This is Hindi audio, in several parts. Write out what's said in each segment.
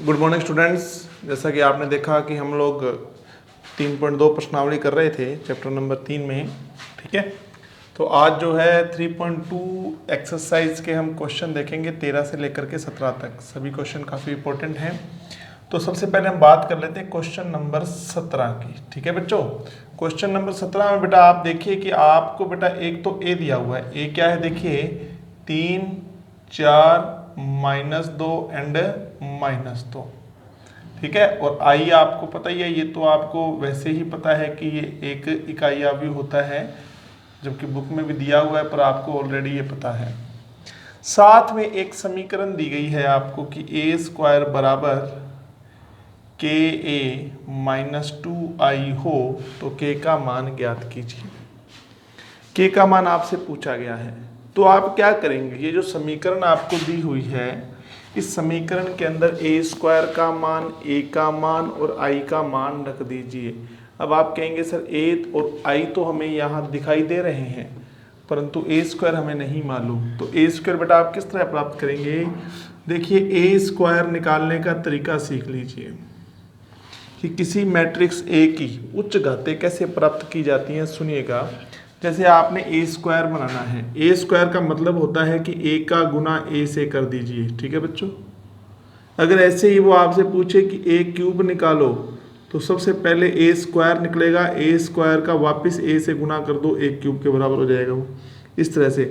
Good morning students. जैसा कि आपने देखा कि हम लोग 3.2 प्रश्नावली कर रहे थे चैप्टर नंबर 3 में, ठीक है। तो आज जो है 3.2 एक्सरसाइज के हम क्वेश्चन देखेंगे 13 से लेकर के 17 तक। सभी क्वेश्चन काफ़ी इंपॉर्टेंट हैं। तो सबसे पहले हम बात कर लेते हैं क्वेश्चन नंबर 17 की, ठीक है बच्चों। क्वेश्चन नंबर 17 में बेटा आप देखिए कि आपको बेटा एक तो ए दिया हुआ है। ए क्या है देखिए, 3, 4, -2 एंड -2, ठीक है। और आई आपको पता ही है, ये तो आपको वैसे ही पता है कि ये एक इकाई आव्यूह होता है, जबकि बुक में भी दिया हुआ है पर आपको ऑलरेडी ये पता है। साथ में एक समीकरण दी गई है आपको कि a² बराबर ka -2i हो तो k का मान ज्ञात कीजिए। k का मान आपसे पूछा गया है, तो आप क्या करेंगे, ये जो समीकरण आपको दी हुई है इस समीकरण के अंदर a² का मान, a का मान और i का मान रख दीजिए। अब आप कहेंगे सर a और i तो हमें यहाँ दिखाई दे रहे हैं परंतु a² हमें नहीं मालूम, तो a² बेटा आप किस तरह प्राप्त करेंगे। देखिए a² निकालने का तरीका सीख लीजिए कि किसी मैट्रिक्स A की उच्च घातें कैसे प्राप्त की जाती हैं। सुनिएगा, जैसे आपने a² बनाना है, a² का मतलब होता है कि a का गुना a से कर दीजिए, ठीक है बच्चों। अगर ऐसे ही वो आपसे पूछे कि a³ निकालो तो सबसे पहले a² निकलेगा, a² का वापस a से गुना कर दो, a³ के बराबर हो जाएगा वो। इस तरह से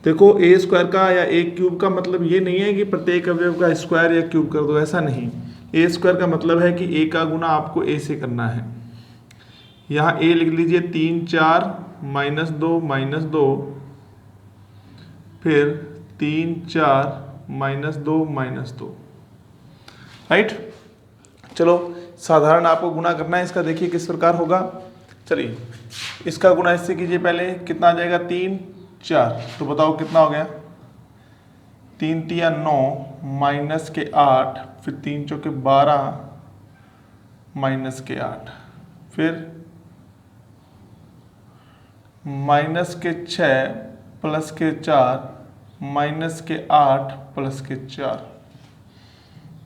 देखो, a² का या a³ का मतलब ये नहीं है कि प्रत्येक अवयव का स्क्वायर या क्यूब कर दो, ऐसा नहीं। a² का मतलब है कि a का गुना आपको a से करना है। यहाँ a लिख लीजिए 3, 4, -2, -2, फिर 3, 4, -2, -2, राइट। चलो साधारण आपको गुना करना है इसका, देखिए किस प्रकार होगा। चलिए इसका गुना इससे कीजिए, पहले कितना आ जाएगा 3, 4, तो बताओ कितना हो गया। 3 तिया 9, -8, फिर 3 चौके 12, -8, फिर -6 +4, -8 +4,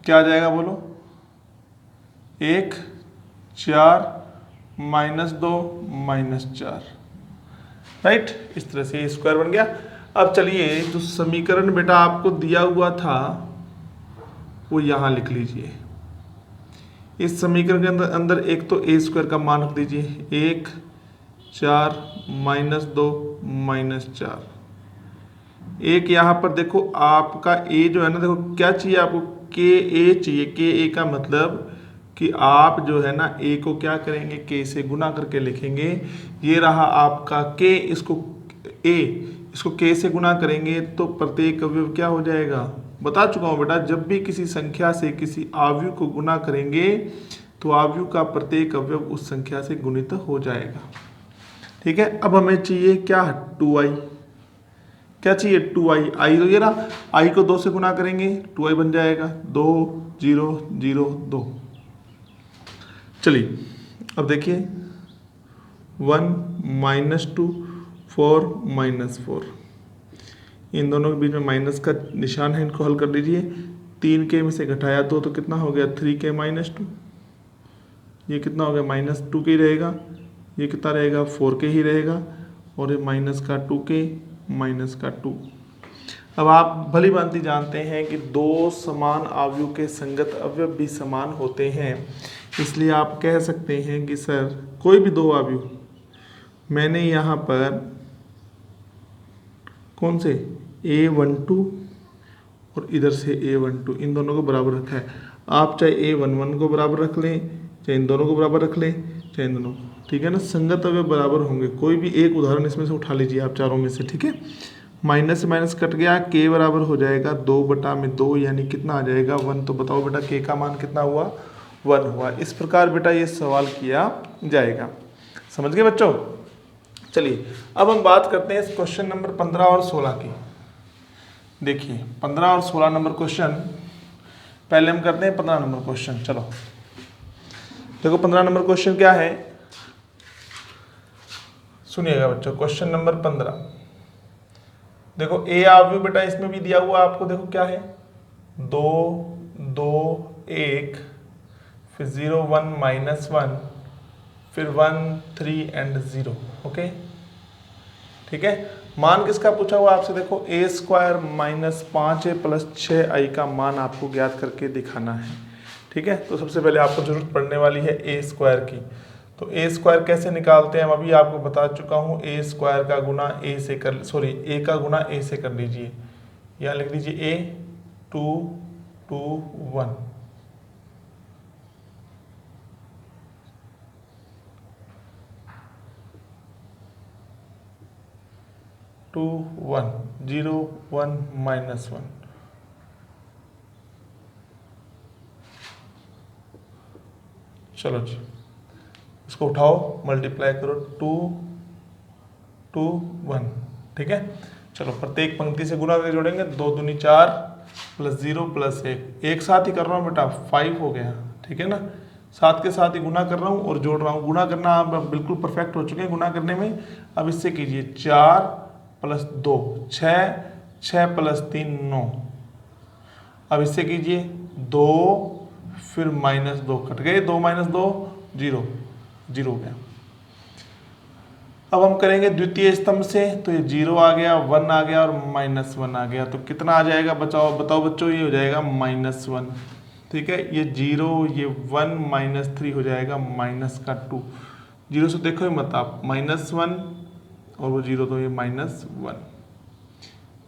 क्या आ जाएगा बोलो। 1, 4, -2, -4, राइट। इस तरह से a² बन गया। अब चलिए जो समीकरण बेटा आपको दिया हुआ था वो यहाँ लिख लीजिए। इस समीकरण के अंदर एक तो a² का मान रख दीजिए, 1, 4, -2, -4। एक यहाँ पर देखो आपका a जो है ना, देखो क्या चाहिए आपको, ka चाहिए। ka का मतलब कि आप जो है ना a को क्या करेंगे, k से गुना करके लिखेंगे। ये रहा आपका k, इसको k से गुना करेंगे तो प्रत्येक अवयव क्या हो जाएगा, बता चुका हूँ बेटा। जब भी किसी संख्या से किसी आव्यूह को गुना करेंगे तो आव्यूह का प्रत्येक अवयव उस संख्या से गुणित हो जाएगा, ठीक है। अब हमें चाहिए क्या, 2i। क्या चाहिए 2i, i तो ये रहा, i को 2 से गुना करेंगे 2i बन जाएगा 2, 0, 0, 2। चलिए अब देखिए 1, -2, 4, -4, इन दोनों के बीच में माइनस का निशान है, इनको हल कर लीजिए। 3k में से घटाया 2 तो कितना हो गया, 3k -2। ये कितना हो गया, -2k ही रहेगा। ये कितना रहेगा, 4k ही रहेगा। और ये माइनस का 2k, माइनस का 2। अब आप भली भांति जानते हैं कि दो समान आव्यूह के संगत अवयव भी समान होते हैं, इसलिए आप कह सकते हैं कि सर कोई भी दो आव्यूह, मैंने यहाँ पर कौन से a12 और इधर से a12, इन दोनों को बराबर रखा है। आप चाहे a11 को बराबर रख लें, चाहे इन दोनों को बराबर रख लें, चाहे इन दोनों, ठीक है ना। संगत अवयव बराबर होंगे। कोई भी एक उदाहरण इसमें से उठा लीजिए आप चारों में से, ठीक है। माइनस से माइनस कट गया, k बराबर हो जाएगा 2/2, यानी कितना आ जाएगा 1। तो बताओ बेटा k का मान कितना हुआ, 1 हुआ। इस प्रकार बेटा ये सवाल किया जाएगा। समझ गए बच्चों। चलिए अब हम बात करते हैं इस क्वेश्चन नंबर 15 और 16 की। देखिए 15 और 16 नंबर क्वेश्चन, पहले हम करते हैं 15 नंबर क्वेश्चन। चलो देखो 15 नंबर क्वेश्चन क्या है, सुनिएगा बच्चों। क्वेश्चन नंबर 15 देखो, ए आव्यूह बेटा इसमें भी दिया हुआ आपको, देखो क्या है, 2, 2, 1, फिर 0 1 -1, फिर 1 3 एंड 0। ओके ठीक है। मान किसका पूछा हुआ आपसे, देखो a² - 5a + 6i का मान आपको ज्ञात करके दिखाना है। ठीक है, तो सबसे पहले आपको जरूरत पड़ने वाली है a² की। तो a² कैसे निकालते हैं, हम अभी आपको बता चुका हूँ। a² का गुना a से कर, सॉरी a का गुना a से कर लीजिए। यहाँ लिख दीजिए a 2 2 1। टू 1 0 1 -1। चलो जी, इसको उठाओ, मल्टीप्लाई करो, 2 2 1। ठीक है, चलो प्रत्येक पंक्ति से गुना करके जोड़ेंगे। 2 दूनी 4 + 0 + 1, एक साथ ही कर रहा हूँ बेटा, 5 हो गया। ठीक है ना, साथ के साथ ही गुना कर रहा हूँ और जोड़ रहा हूँ। गुना करना आप बिल्कुल परफेक्ट हो चुके हैं गुना करने में। अब इससे कीजिए 4 + 2 6, 6 + 3 9। अब इससे कीजिए 2, फिर -2, कट गए, 2 - 2 0 0 हो गया। अब हम करेंगे द्वितीय स्तंभ से, तो ये 0 आ गया, 1 आ गया और -1 आ गया। तो कितना आ जाएगा बताओ बच्चों, ये हो जाएगा -1। ठीक है, ये 0 ये 1 -3 हो जाएगा -2। 0 से देखो ही मत आप, -1 और वो 0, तो ये -1।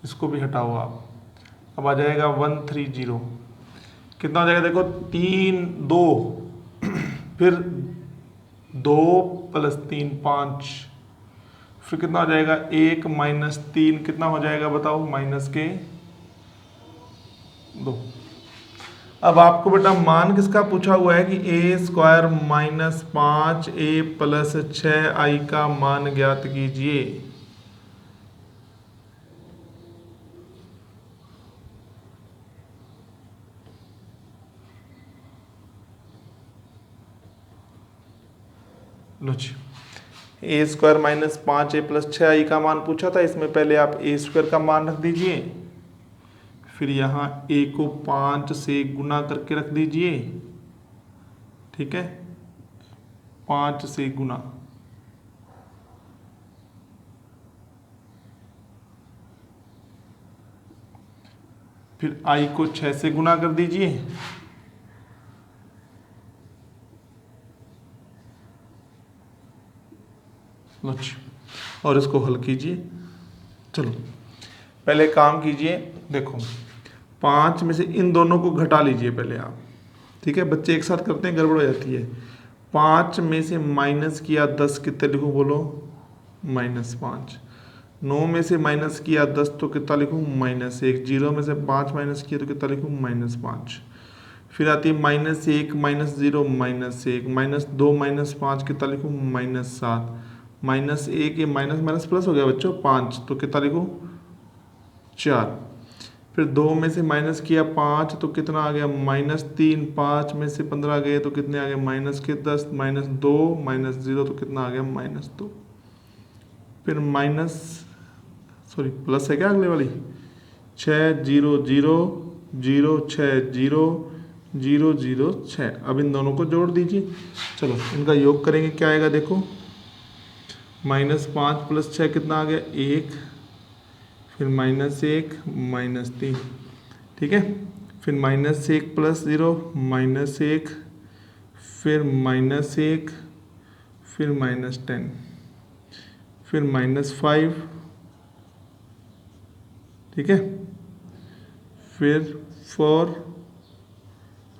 इसको भी हटाओ आप। अब आ जाएगा 1 3 0। कितना हो जाएगा देखो, 3 2 फिर 2 + 3 5, फिर कितना हो जाएगा 1 - 3, कितना हो जाएगा बताओ, -2। अब आपको बेटा मान किसका पूछा हुआ है कि a² - 5a + 6i का मान ज्ञात कीजिए। लो जी, a² - 5a + 6i का मान पूछा था। इसमें पहले आप a² का मान रख दीजिए, फिर यहाँ a को 5 से गुना करके रख दीजिए। ठीक है, 5 से गुना, फिर i को 6 से गुना कर दीजिए। और इसको हल कीजिए। चलो पहले काम कीजिए, देखो 5 में से इन दोनों को घटा लीजिए पहले आप। ठीक है, बच्चे एक साथ करते हैं, गड़बड़ हो जाती है। 5 में से माइनस किया 10, कितने लिखूं बोलो, -5। 9 में से माइनस किया 10, तो कितना लिखूं, -1। 0 में से 5 माइनस किया तो कितना लिखूं, -5। फिर आती है -1 -0 -1, -2 -5, कितना लिखूं, -7। -1 ये माइनस माइनस प्लस हो गया बच्चों, 5, तो कितना लिखूं, 4। फिर 2 में से माइनस किया 5, तो कितना आ गया, -3। 5 में से 15 गए तो कितने आ गए, -10, -2 -0, तो कितना आ गया, -2। फिर प्लस है क्या अगले वाली, 6 0 0 0 6 0 0 0 6। अब इन दोनों को जोड़ दीजिए। चलो इनका योग करेंगे, क्या आएगा देखो, -5 + 6 कितना आ गया, 1। फिर -1 -3। ठीक है, फिर -1 + 0 -1, फिर -1, फिर -10, फिर -5। ठीक है, फिर 4,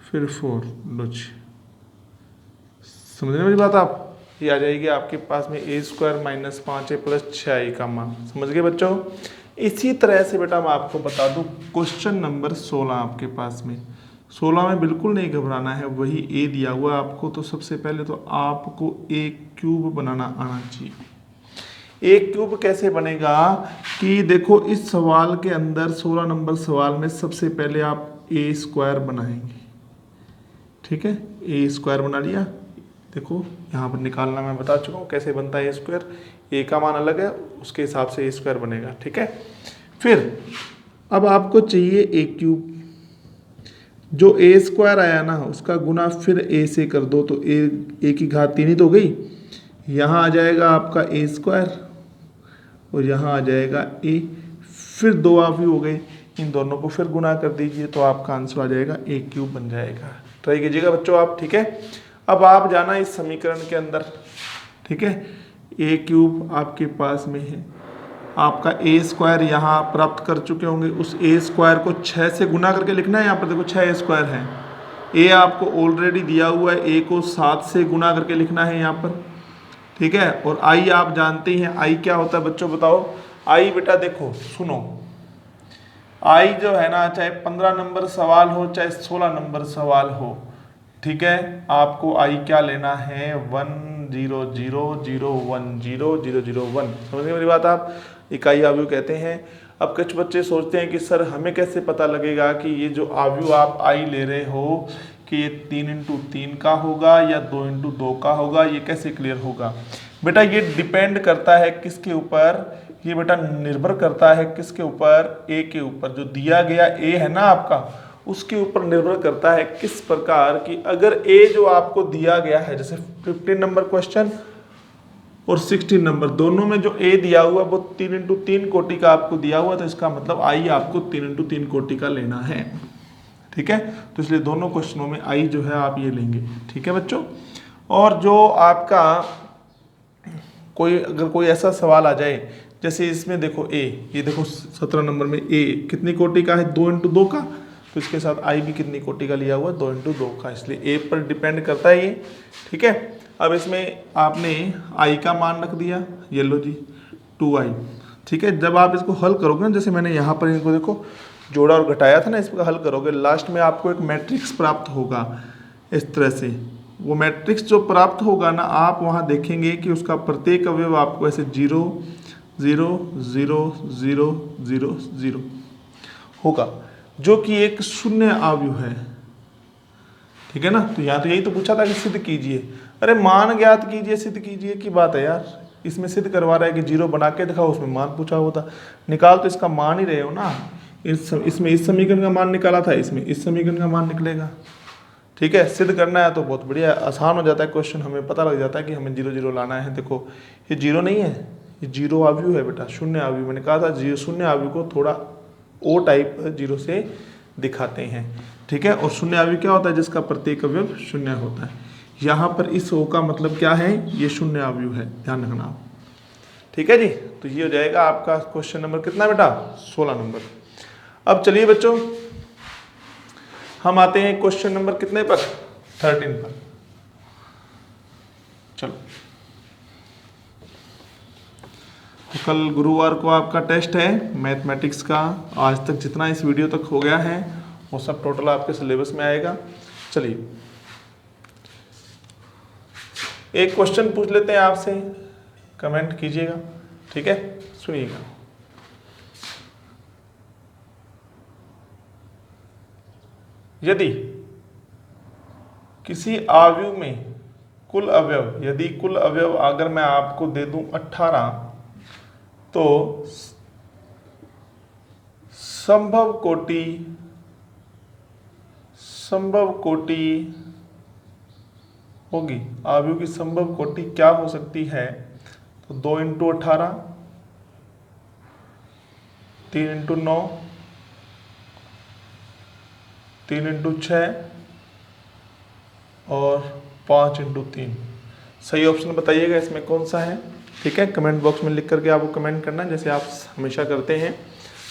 फिर 4। लो जी, समझने वाली बात आप, ये आ जाएगी आपके पास में a² - 5a + 6i का मान। समझ गए बच्चों। इसी तरह से बेटा मैं आपको बता दूं, क्वेश्चन नंबर 16 आपके पास में, 16 में बिल्कुल नहीं घबराना है, वही a दिया हुआ है आपको। तो सबसे पहले तो आपको a³ बनाना आना चाहिए। a³ कैसे बनेगा कि देखो, इस सवाल के अंदर 16 नंबर सवाल में सबसे पहले आप a² बनाएंगे। ठीक है, a² बना लिया। देखो यहाँ पर निकालना मैं बता चुका हूँ कैसे बनता है a²। a का मान अलग है, उसके हिसाब से a² बनेगा। ठीक है, फिर अब आपको चाहिए a³। जो ए स्क्वायर आया ना उसका गुना फिर ए से कर दो तो ए की घात 3 ही तो हो गई। यहाँ आ जाएगा आपका ए स्क्वायर और यहाँ आ जाएगा ए, फिर दो आवी हो गए, इन दोनों को फिर गुना कर दीजिए तो आपका आंसर आ जाएगा ए क्यूब बन जाएगा। ट्राई कीजिएगा बच्चों आप, ठीक है। अब आप जाना इस समीकरण के अंदर, ठीक है। ए क्यूब आपके पास में है, आपका ए स्क्वायर यहाँ प्राप्त कर चुके होंगे, उस ए स्क्वायर को 6 से गुना करके लिखना है। यहाँ पर देखो 6 ए स्क्वायर है, ए आपको ऑलरेडी दिया हुआ है, ए को 7 से गुना करके लिखना है यहाँ पर, ठीक है। और आई आप जानते हैं, आई क्या होता है बच्चों बताओ। आई बेटा देखो सुनो, आई जो है ना चाहे 15 नंबर सवाल हो चाहे 16 नंबर सवाल हो, ठीक है, आपको आई क्या लेना है 10000100001। समझ गए मेरी बात आप, इकाई आव्यूह कहते हैं। अब कुछ बच्चे सोचते हैं कि सर हमें कैसे पता लगेगा कि ये जो आव्यूह आप आई ले रहे हो कि ये 3x3 का होगा या 2x2 का होगा, ये कैसे क्लियर होगा। बेटा ये डिपेंड करता है किसके ऊपर, ये बेटा निर्भर करता है किसके ऊपर, ए के ऊपर। जो दिया गया ए है ना आपका, उसके ऊपर निर्भर करता है किस प्रकार की। अगर ए जो आपको दिया गया है, जैसे 15 नंबर क्वेश्चन और 16 नंबर दोनों में जो ए दिया हुआ वो 3x3 कोटि का आपको दिया हुआ, तो इसका मतलब आई आपको 3x3 कोटि का लेना है, ठीक है। तो इसलिए दोनों क्वेश्चनों में आई जो है आप ये लेंगे, ठीक है बच्चों। और जो आपका अगर कोई ऐसा सवाल आ जाए जैसे इसमें देखो ए, ये देखो 17 नंबर में ए कितनी कोटि का है 2x2 का, तो इसके साथ आई भी कितनी कोटि का लिया हुआ है 2x2 का, इसलिए ए पर डिपेंड करता है ये, ठीक है। अब इसमें आपने आई का मान रख दिया, ये लो जी 2i, ठीक है। जब आप इसको हल करोगे ना, जैसे मैंने यहाँ पर इनको देखो जोड़ा और घटाया था ना, इसको हल करोगे लास्ट में आपको एक मैट्रिक्स प्राप्त होगा इस तरह से। वो मैट्रिक्स जो प्राप्त होगा ना, आप वहाँ देखेंगे कि उसका प्रत्येक अवयव आपको ऐसे 0 0 0 0 0 0 होगा, जो कि एक शून्य आव्यूह है, ठीक है ना। तो यहाँ तो यही तो पूछा था कि सिद्ध कीजिए, अरे मान ज्ञात कीजिए सिद्ध कीजिए की बात है यार। इसमें सिद्ध करवा रहा है कि 0 बना के दिखाओ, उसमें मान पूछा होता, निकाल तो इसका मान ही रहे हो ना। इसमें इस समीकरण का मान निकाला था, इसमें इस समीकरण का मान निकलेगा, ठीक है। सिद्ध करना है तो बहुत बढ़िया आसान हो जाता है क्वेश्चन, हमें पता लग जाता है कि हमें 0 0 लाना है। देखो ये 0 नहीं है, ये 0 आव्यूह है बेटा, शून्य आव्यूह। मैंने कहा था शून्य आव्यूह को थोड़ा ओ टाइप 0 से दिखाते हैं, ठीक है। और शून्य आव्यूह क्या होता है, जिसका प्रत्येक अवयव शून्य होता है। यहाँ पर इस ओ का मतलब क्या है, ये शून्य आव्यूह है, ध्यान रखना आप, ठीक है जी। तो ये हो जाएगा आपका क्वेश्चन नंबर कितना बेटा 16 नंबर। अब चलिए बच्चों हम आते हैं क्वेश्चन नंबर कितने पर 13 पर। चलो तो कल गुरुवार को आपका टेस्ट है मैथमेटिक्स का। आज तक जितना इस वीडियो तक हो गया है वो सब टोटल आपके सिलेबस में आएगा। चलिए एक क्वेश्चन पूछ लेते हैं आपसे, कमेंट कीजिएगा, ठीक है। सुनिएगा, यदि किसी आव्यूह में कुल अवयव, यदि कुल अवयव अगर मैं आपको दे दूं 18, तो संभव कोटि होगी, आव्यूह की संभव कोटि क्या हो सकती है। तो 2 × 18, 3 × 9, 3 × 6 और 5 × 3। सही ऑप्शन बताइएगा इसमें कौन सा है, ठीक है। कमेंट बॉक्स में लिख करके आपको कमेंट करना है जैसे आप हमेशा करते हैं।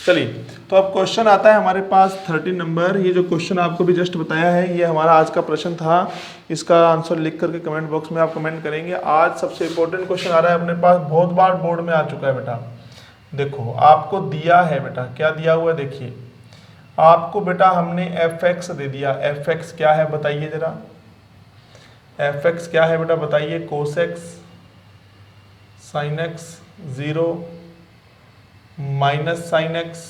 चलिए तो अब क्वेश्चन आता है हमारे पास 13 नंबर। ये जो क्वेश्चन आपको भी जस्ट बताया है ये हमारा आज का प्रश्न था, इसका आंसर लिख करके कमेंट बॉक्स में आप कमेंट करेंगे। आज सबसे इंपॉर्टेंट क्वेश्चन आ रहा है अपने पास, बहुत बार बोर्ड में आ चुका है बेटा। देखो आपको दिया है बेटा, क्या दिया हुआ है देखिए, आपको बेटा हमने fx दे दिया। fx क्या है बताइए जरा, fx क्या है बेटा बताइए, cos x sin x 0 minus sine x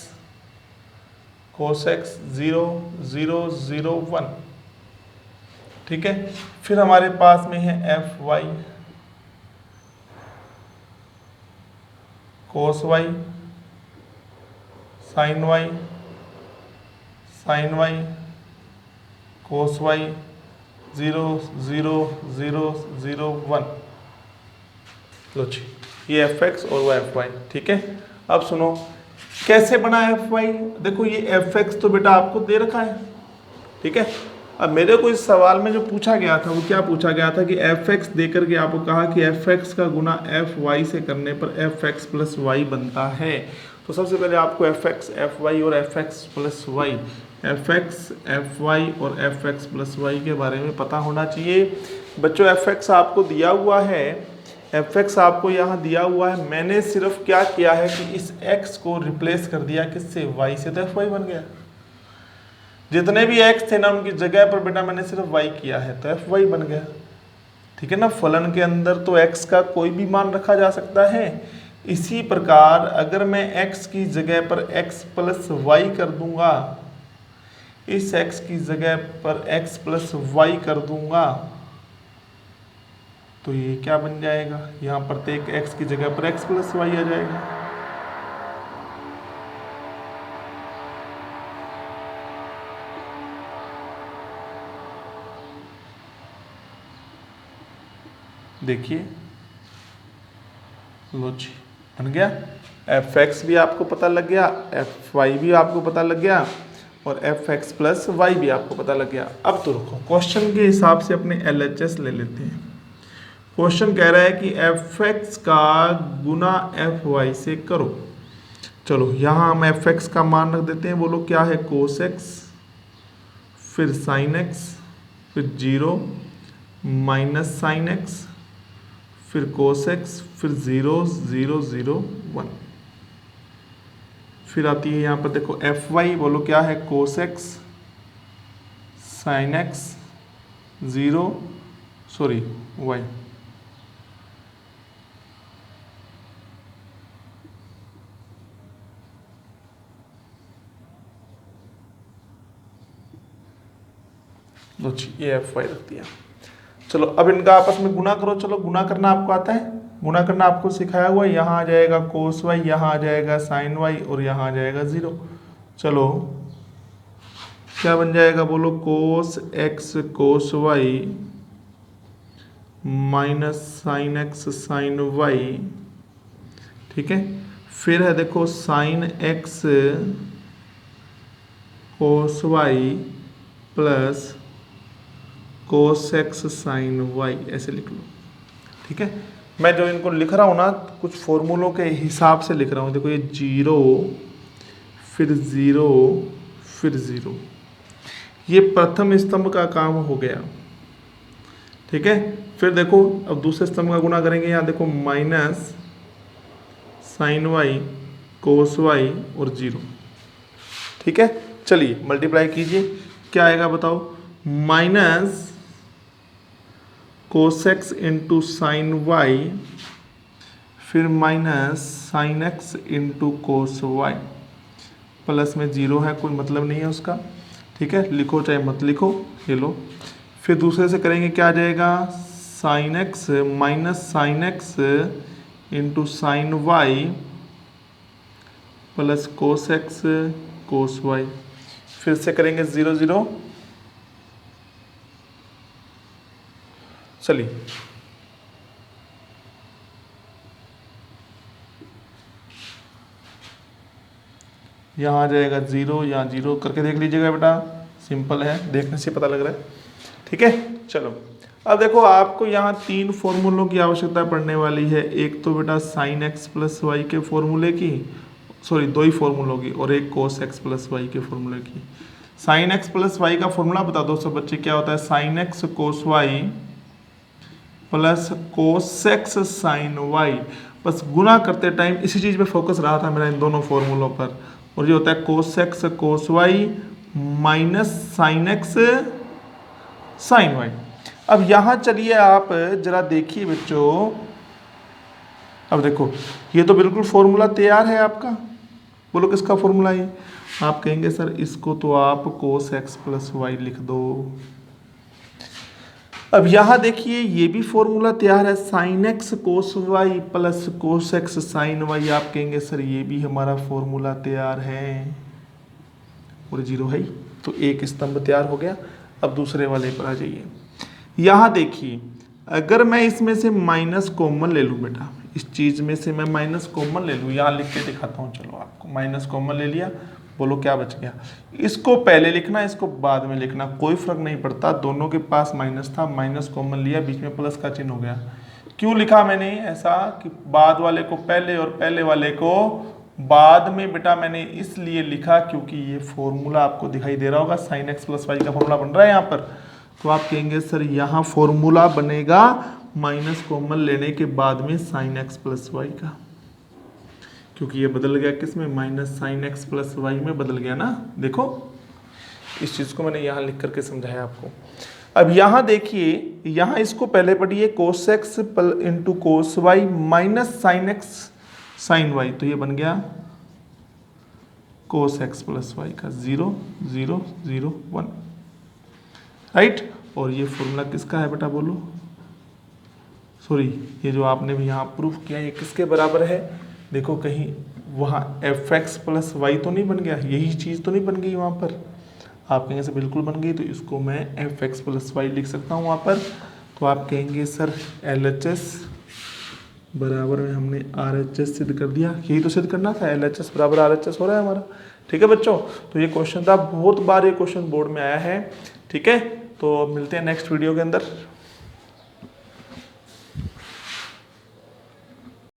cos x 0 0 0 1, ठीक है। फिर हमारे पास में है fy cos y sin y cos y 0 0 0 0 1। लो जी, ये एफ एक्स और वो एफ वाई। ठीक है, अब सुनो कैसे बना एफ वाई। देखो ये एफ एक्स तो बेटा आपको दे रखा है, ठीक है। अब मेरे को इस सवाल में जो पूछा गया था वो क्या पूछा गया था कि एफ एक्स दे करके आपको कहा कि एफ एक्स का गुना एफ वाई से करने पर एफ एक्स प्लस वाई बनता है। तो सबसे पहले आपको एफ एक्स एफ वाई और f x plus y, f x f y और एफ एक्स प्लस वाई के बारे में पता होना चाहिए। बच्चों एफ एक्स आपको दिया हुआ है, एफ एक्स आपको यहाँ दिया हुआ है। मैंने सिर्फ क्या किया है कि इस एक्स को रिप्लेस कर दिया किससे, वाई से, तो एफ वाई बन गया। जितने भी एक्स थे ना उनकी जगह पर बेटा मैंने सिर्फ वाई किया है तो एफ वाई बन गया। ठीक है ना, फलन के अंदर तो एक्स का कोई भी मान रखा जा सकता है। इसी प्रकार अगर मैं एक्स की जगह पर एक्स प्लस वाई कर दूंगा, इस एक्स की जगह पर एक्स प्लस वाई कर दूंगा तो ये क्या बन जाएगा, यहाँ प्रत्येक एक्स की जगह पर एक्स प्लस वाई आ जाएगा। देखिए लो जी बन गया, एफ एक्स भी आपको पता लग गया, एफ वाई भी आपको पता लग गया और एफ एक्स प्लस वाई भी आपको पता लग गया। अब तो रुको, क्वेश्चन के हिसाब से अपने LHS ले लेते हैं। क्वेश्चन कह रहा है कि एफ एक्स का गुना एफ वाई से करो। चलो यहाँ हम एफ एक्स का मान रख देते हैं, बोलो क्या है, कोस एक्स, फिर साइन एक्स, फिर 0 माइनस साइन एक्स, फिर कोस एक्स, फिर 0 0 0 1। फिर आती है यहाँ पर देखो एफ वाई, बोलो क्या है, cos x sine x 0 sorry y. लो जी ये एफ वाई रख दिया। चलो अब इनका आपस में गुना करो। चलो गुना करना आपको आता है, गुना करना आपको सिखाया हुआ है। यहाँ आ जाएगा कोस वाई, यहाँ आ जाएगा साइन वाई और यहाँ आ जाएगा 0। चलो क्या बन जाएगा, बोलो cos x cos y minus sine x sine y. ठीक है, फिर है देखो sine x cos y plus cos x sine y, ऐसे लिख लो। ठीक है, मैं जो इनको लिख रहा हूँ ना कुछ फॉर्मूलों के हिसाब से लिख रहा हूँ। देखो ये 0 फिर 0 फिर 0, ये प्रथम स्तंभ का काम हो गया। ठीक है, फिर देखो अब दूसरे स्तंभ का गुना करेंगे। यहाँ देखो minus sign Y cos y और 0। ठीक है, चलिए मल्टीप्लाई कीजिए, क्या आएगा बताओ, minus cos x into sine y, फिर minus sine x into cos y, plus में 0 है, कोई मतलब नहीं है उसका। ठीक है, लिखो चाहे मत लिखो, ये लो। फिर दूसरे से करेंगे, क्या आ जाएगा, sine x minus sine x into sine y plus cos x cos y. फिर से करेंगे 0 0। चलिए यहाँ आ जाएगा 0, यहाँ 0 करके देख लीजिएगा बेटा, सिंपल है, देखने से पता लग रहा है। ठीक है, चलो अब देखो आपको यहाँ 3 फॉर्मूलों की आवश्यकता पड़ने वाली है। एक तो बेटा साइन एक्स प्लस वाई के फॉर्मूले की, सॉरी 2 ही फॉर्मूलों की, और एक कोस एक्स प्लस वाई के फॉर्मूले की। साइन एक्स प्लस वाई का फॉर्मूला बता दो सब बच्चे, क्या होता है, sine x cos y plus cos x sine y. बस गुना करते टाइम इसी चीज़ पे फोकस रहा था मेरा, इन दोनों फॉर्मूलों पर। और ये होता है cos x cos y minus sine x sine y. अब यहाँ चलिए आप जरा देखिए बच्चों, अब देखो ये तो बिल्कुल फॉर्मूला तैयार है आपका। बोलो किसका फॉर्मूला है, आप कहेंगे सर इसको तो आप कोस एक्स प्लस वाई लिख दो। अब यहाँ देखिए ये भी फॉर्मूला तैयार है, sine x cos y plus cos x sine y. आप कहेंगे सर ये भी हमारा फॉर्मूला तैयार है, और 0 है, तो एक स्तंभ तैयार हो गया। अब दूसरे वाले पर आ जाइए। यहाँ देखिए, अगर मैं इसमें से माइनस कॉमन ले लूँ बेटा, इस चीज़ में से मैं माइनस कॉमन ले लूँ, यहाँ लिख के दिखाता हूँ। चलो आपको माइनस कॉमन ले लिया, बोलो क्या बच गया। इसको पहले लिखना, इसको बाद में लिखना, कोई फर्क नहीं पड़ता, दोनों के पास माइनस था, माइनस कॉमन लिया, बीच में प्लस का चिन्ह हो गया। क्यों लिखा मैंने ऐसा कि बाद वाले को पहले और पहले वाले को बाद में बेटा मैंने इसलिए लिखा क्योंकि ये फॉर्मूला आपको दिखाई दे रहा होगा, साइन एक्स प्लस वाई का फॉर्मूला बन रहा है यहाँ पर। तो आप कहेंगे सर यहाँ फॉर्मूला बनेगा माइनस कॉमन लेने के बाद में साइन एक्स प्लस वाई का, क्योंकि ये बदल गया किस में, minus sine x plus y में बदल गया ना। देखो इस चीज़ को मैंने यहाँ लिख करके समझाया आपको। अब यहाँ देखिए, यहाँ इसको पहले पढ़िए, cos x into cos y minus sine x sine y, तो ये बन गया कोस एक्स प्लस वाई का 0 0 0 1, राइट। और ये फॉर्मूला किसका है बेटा बोलो, सॉरी ये जो आपने भी यहाँ प्रूफ किया ये किसके बराबर है, देखो कहीं वहाँ एफ एक्स प्लस वाई तो नहीं बन गया, यही चीज़ तो नहीं बन गई वहाँ पर, आप कहेंगे सर बिल्कुल बन गई, तो इसको मैं एफ एक्स प्लस वाई लिख सकता हूँ वहाँ पर। तो आप कहेंगे सर एल एच एस बराबर में हमने आर एच एस सिद्ध कर दिया, यही तो सिद्ध करना था, एल एच एस बराबर आर एच एस हो रहा है हमारा। ठीक है बच्चों, तो ये क्वेश्चन था, बहुत बार ये क्वेश्चन बोर्ड में आया है। ठीक है, तो मिलते हैं नेक्स्ट वीडियो के अंदर।